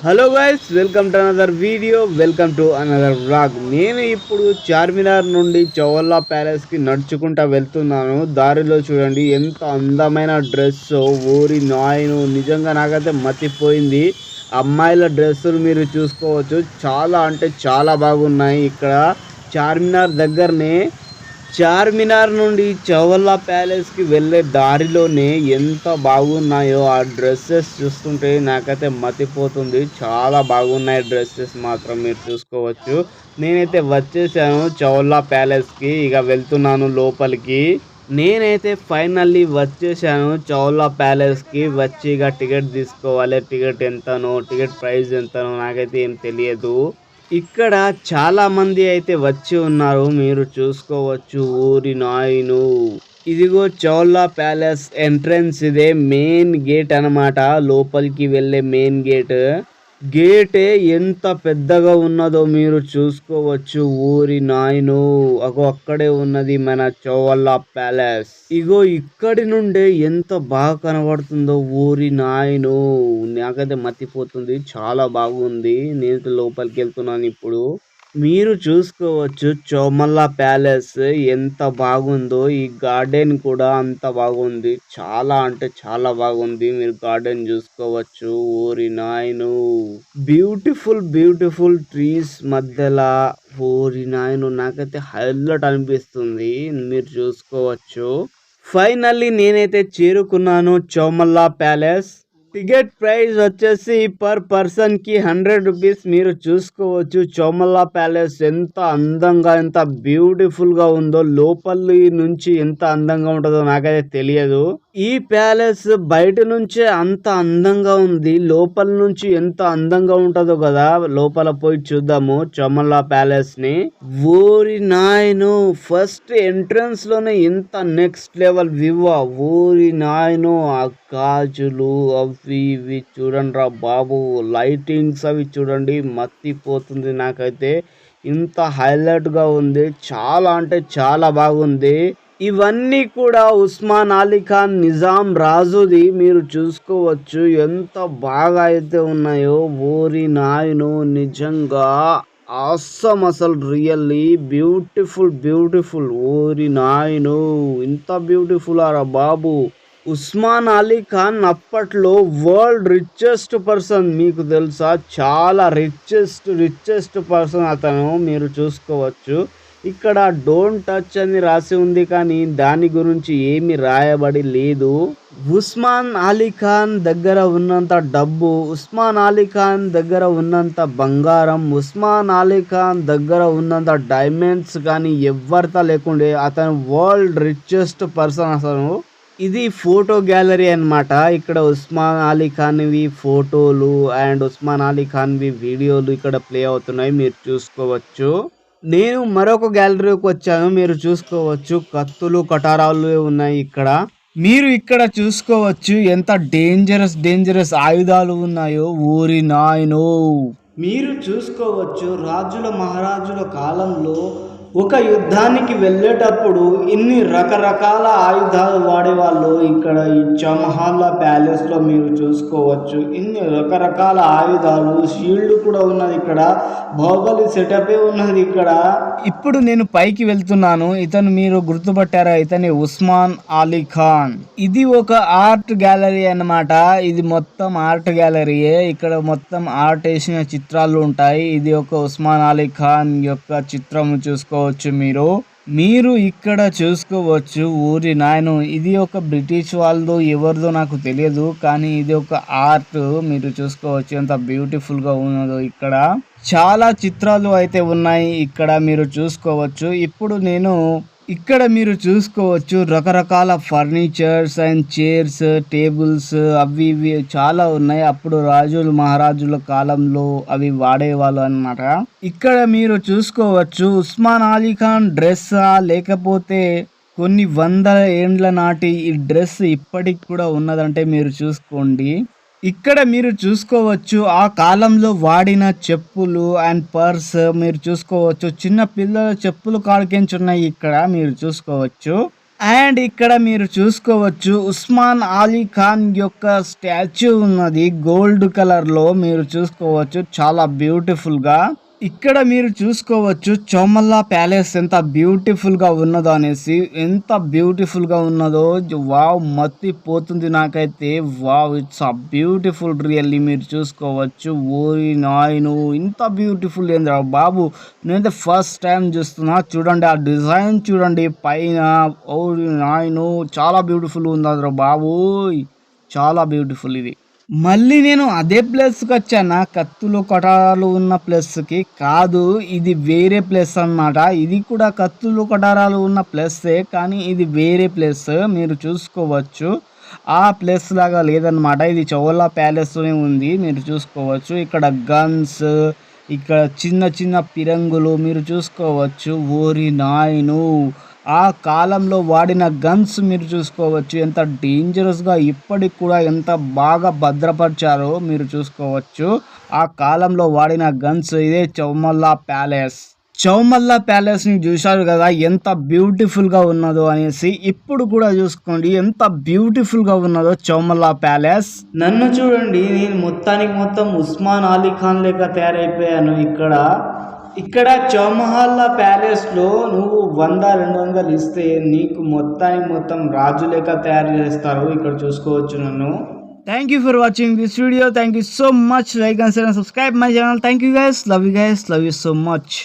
Hello guys, welcome to another video. Welcome to another vlog. నేను ఇప్పుడు చార్మినార్ నుండి చౌల్లా ప్యాలెస్కి నడుచుకుంటా వెళ్తున్నాను. దారిలో చూడండి ఎంత అందమైన డ్రెస్. ఊరి నాయను, నిజంగా నాకైతే మతిపోయింది. అమ్మాయిల డ్రెస్సులు మీరు చూసుకోవచ్చు, చాలా అంటే చాలా బాగున్నాయి. ఇక్కడ చార్మినార్ దగ్గరనే, చార్మినార్ నుండి చౌల్లా ప్యాలెస్కి వెళ్ళే దారిలోనే ఎంత బాగున్నాయో ఆ డ్రెస్సెస్ చూస్తుంటే నాకైతే మతిపోతుంది. చాలా బాగున్నాయి డ్రెస్సెస్ మాత్రం మీరు చూసుకోవచ్చు. నేనైతే వచ్చేసాను చౌల్లా ప్యాలెస్కి, ఇక వెళ్తున్నాను లోపలికి. నేనైతే ఫైనల్లీ వచ్చేసాను చౌల్లా ప్యాలెస్కి. వచ్చి ఇక టికెట్ తీసుకోవాలి. టికెట్ ఎంతనో, టికెట్ ప్రైస్ ఎంతనో నాకైతే ఏం తెలియదు. ఇక్కడ చాలా మంది అయితే వచ్చి ఉన్నారు, మీరు చూసుకోవచ్చు. ఊరి నాయను, ఇదిగో చౌల్లా ప్యాలెస్ ఎంట్రన్స్. ఇదే మెయిన్ గేట్ అన్నమాట, లోపలికి వెళ్ళే మెయిన్ గేట్. గేటే ఎంత పెద్దగా ఉన్నదో మీరు చూసుకోవచ్చు. ఊరి నాయను, అగో అక్కడే ఉన్నది మన చౌల్లా ప్యాలెస్. ఇగో ఇక్కడి నుండే ఎంత బాగా కనబడుతుందో ఊరి నాయను. నాకైతే మతిపోతుంది, చాలా బాగుంది. నేను లోపలికి వెళ్తున్నాను ఇప్పుడు. మీరు చూసుకోవచ్చు చౌమల్లా ప్యాలెస్ ఎంత బాగుందో. ఈ గార్డెన్ కూడా అంత బాగుంది, చాలా అంటే చాలా బాగుంది. మీరు గార్డెన్ చూసుకోవచ్చు. ఊరి నాయను, బ్యూటిఫుల్ బ్యూటిఫుల్ ట్రీస్ మధ్యలో. ఊరి నాయను, నాకైతే హైలైట్ అనిపిస్తుంది. మీరు చూసుకోవచ్చు. ఫైనల్లీ నేనైతే చేరుకున్నాను చౌమల్లా ప్యాలెస్. టికెట్ ప్రైస్ వచ్చేసి పర్ పర్సన్ కి 100 రూపీస్. మీరు చూసుకోవచ్చు చౌమల్లా ప్యాలెస్ ఎంత అందంగా, ఎంత బ్యూటిఫుల్ గా ఉందో. లోపలి నుంచి ఎంత అందంగా ఉంటుందో నాకైతే తెలియదు. ఈ ప్యాలెస్ బయట నుంచే అంత అందంగా ఉంది, లోపల నుంచి ఎంత అందంగా ఉంటుందో కదా. లోపల పోయి చూద్దాము చౌమల్లా ప్యాలెస్ ని. ఊరి నాయను, ఫస్ట్ ఎంట్రన్స్ లోనే ఎంత నెక్స్ట్ లెవెల్ వ్యూ. ఊరి నాయను, ఆ గాజులు అవి ఇవి చూడండి రా బాబు. లైటింగ్స్ అవి చూడండి, మత్తిపోతుంది నాకైతే. ఇంత హైలైట్ గా ఉంది, చాలా అంటే చాలా బాగుంది. ఇవన్నీ కూడా ఉస్మాన్ అలీ ఖాన్ నిజాం రాజుది. మీరు చూసుకోవచ్చు ఎంత బాగా అయితే ఉన్నాయో. ఊరి నాయను, నిజంగా ఆసమ్, అసలు రియల్లీ బ్యూటిఫుల్ బ్యూటిఫుల్. ఊరి నాయను, ఇంత బ్యూటిఫుల్ ఆరా బాబు. ఉస్మాన్ అలీ ఖాన్ అప్పట్లో వరల్డ్ రిచెస్ట్ పర్సన్, మీకు తెలుసా? చాలా రిచెస్ట్ పర్సన్ అతను. మీరు చూసుకోవచ్చు. ఇక్కడ డోంట్ టచ్ అని రాసి ఉంది, కానీ దాని గురించి ఏమి రాయబడి లేదు. ఉస్మాన్ అలీ ఖాన్ దగ్గర ఉన్నంత డబ్బు, ఉస్మాన్ అలీ ఖాన్ దగ్గర ఉన్నంత బంగారం, ఉస్మాన్ అలీ ఖాన్ దగ్గర ఉన్నంత డైమండ్స్ కానీ ఎవరితో లేకుండే. అతను వరల్డ్ రిచెస్ట్ పర్సన్ అసలు. ఇది ఫోటో గ్యాలరీ అన్నమాట. ఇక్కడ ఉస్మాన్ అలీ ఖాన్వి ఫోటోలు అండ్ ఉస్మాన్ అలీ ఖాన్వి వీడియోలు ఇక్కడ ప్లే అవుతున్నాయి, మీరు చూసుకోవచ్చు. నేను మరొక గ్యాలరీకి వచ్చాను, మీరు చూసుకోవచ్చు. కత్తులు కటారాలు ఉన్నాయి ఇక్కడ. మీరు ఇక్కడ చూసుకోవచ్చు ఎంత డేంజరస్ ఆయుధాలు ఉన్నాయో. ఊరి నాయనో, మీరు చూసుకోవచ్చు. రాజుల మహారాజుల కాలంలో ఒక యుద్ధానికి వెళ్ళేటప్పుడు ఇన్ని రకరకాల ఆయుధాలు వాడేవాళ్ళు. ఇక్కడ ఈ చౌమహల్లా ప్యాలెస్ లో మీరు చూసుకోవచ్చు. ఇన్ని రకరకాల ఆయుధాలు, షీల్డ్ కూడా ఉన్నది ఇక్కడ. బాహుబలి సెటప్ ఉన్నది ఇక్కడ. ఇప్పుడు నేను పైకి వెళ్తున్నాను. ఇతను మీరు గుర్తుపట్టారా? ఇతని ఉస్మాన్ అలీ ఖాన్. ఇది ఒక ఆర్ట్ గ్యాలరీ అన్నమాట. ఇది మొత్తం ఆర్ట్ గ్యాలరీయే. ఇక్కడ మొత్తం ఆర్ట్ వేసిన చిత్రాలు ఉంటాయి. ఇది ఒక ఉస్మాన్ అలీ ఖాన్ యొక్క చిత్రం చూసుకోవచ్చు. మీరు ఇక్కడ చూసుకోవచ్చు. ఊరి నాయను, ఇది ఒక బ్రిటిష్ వాళ్ళదో ఎవరిదో నాకు తెలియదు, కానీ ఇది ఒక ఆర్ట్. మీరు చూసుకోవచ్చు ఎంత బ్యూటిఫుల్ గా ఉన్నదో. ఇక్కడ చాలా చిత్రాలు అయితే ఉన్నాయి, ఇక్కడ మీరు చూసుకోవచ్చు. ఇప్పుడు నేను ఇక్కడ మీరు చూసుకోవచ్చు రకరకాల ఫర్నిచర్స్ అండ్ చైర్స్, టేబుల్స్ అవి ఇవి చాలా ఉన్నాయి. అప్పుడు రాజులు మహారాజుల కాలంలో అవి వాడేవాళ్ళు అన్నమాట. ఇక్కడ మీరు చూసుకోవచ్చు ఉస్మాన్ అలీ ఖాన్ డ్రెస్సా లేకపోతే కొన్ని వందల ఏండ్ల నాటి ఈ డ్రెస్ ఇప్పటికి కూడా ఉన్నదంటే మీరు చూసుకోండి. ఇక్కడ మీరు చూసుకోవచ్చు ఆ కాలంలో వాడిన చెప్పులు అండ్ పర్స్ మీరు చూసుకోవచ్చు. చిన్న పిల్లల చెప్పులు కాడికించి ఉన్నాయి ఇక్కడ, మీరు చూసుకోవచ్చు. అండ్ ఇక్కడ మీరు చూసుకోవచ్చు ఉస్మాన్ అలీ ఖాన్ యొక్క స్టాచ్యూ ఉన్నది గోల్డ్ కలర్ లో మీరు చూసుకోవచ్చు చాలా బ్యూటిఫుల్ గా. ఇక్కడ మీరు చూసుకోవచ్చు చౌమల్లా ప్యాలెస్ ఎంత బ్యూటిఫుల్ గా ఉన్నదో అనేసి, ఎంత బ్యూటిఫుల్ గా ఉన్నదో వావ్ మత్తి పోతుంది నాకైతే. Wow it's a beautiful really మీరు చూసుకోవచ్చు. ఓరి నాయను ఇంత బ్యూటిఫుల్ ఏంద్రా బాబు, నేనైతే ఫస్ట్ టైం చూస్తున్నా. చూడండి ఆ డిజైన్ చూడండి పైన, ఓరి నాయను చాలా బ్యూటిఫుల్ ఉంది బాబు, చాలా బ్యూటిఫుల్ ఇది. మళ్ళీ నేను అదే ప్లేస్కి వచ్చానా, కత్తులు కటారాలు ఉన్న ప్లేస్కి కాదు, ఇది వేరే ప్లేస్ అన్నమాట. ఇది కూడా కత్తులు కటారాలు ఉన్న ప్లేసే కానీ ఇది వేరే ప్లేస్ మీరు చూసుకోవచ్చు. ఆ ప్లేస్ లాగా లేదనమాట, ఇది చౌలా ప్యాలెస్లోనే ఉంది మీరు చూసుకోవచ్చు. ఇక్కడ గన్స్, ఇక్కడ చిన్న చిన్న పిరంగులు మీరు చూసుకోవచ్చు. ఓరి నాయను ఆ కాలంలో వాడిన గన్స్ మీరు చూసుకోవచ్చు, ఎంత డేంజరస్గా ఇప్పటికి కూడా ఎంత బాగా భద్రపరిచారో మీరు చూసుకోవచ్చు. ఆ కాలంలో వాడిన గన్స్ ఇదే చౌమల్లా ప్యాలెస్. చౌమల్లా ప్యాలెస్ ని చూశారు కదా ఎంత బ్యూటిఫుల్ గా ఉన్నదో అనేసి. ఇప్పుడు కూడా చూసుకోండి ఎంత బ్యూటిఫుల్ గా ఉన్నదో చౌమల్లా ప్యాలెస్. నన్ను చూడండి, నేను మొత్తానికి మొత్తం ఉస్మాన్ అలీ ఖాన్ లెక్క తయారైపోయాను. ఇక్కడ చౌమహల్లా ప్యాలెస్లో నువ్వు 100-200 ఇస్తే నీకు మొత్తానికి మొత్తం రాజు లెక్క తయారు చేస్తారు. ఇక్కడ చూసుకోవచ్చు నన్ను. Thank you for watching this video. Thank you so much. Like and share and subscribe my channel. Thank you guys. Love you guys. Love you so much.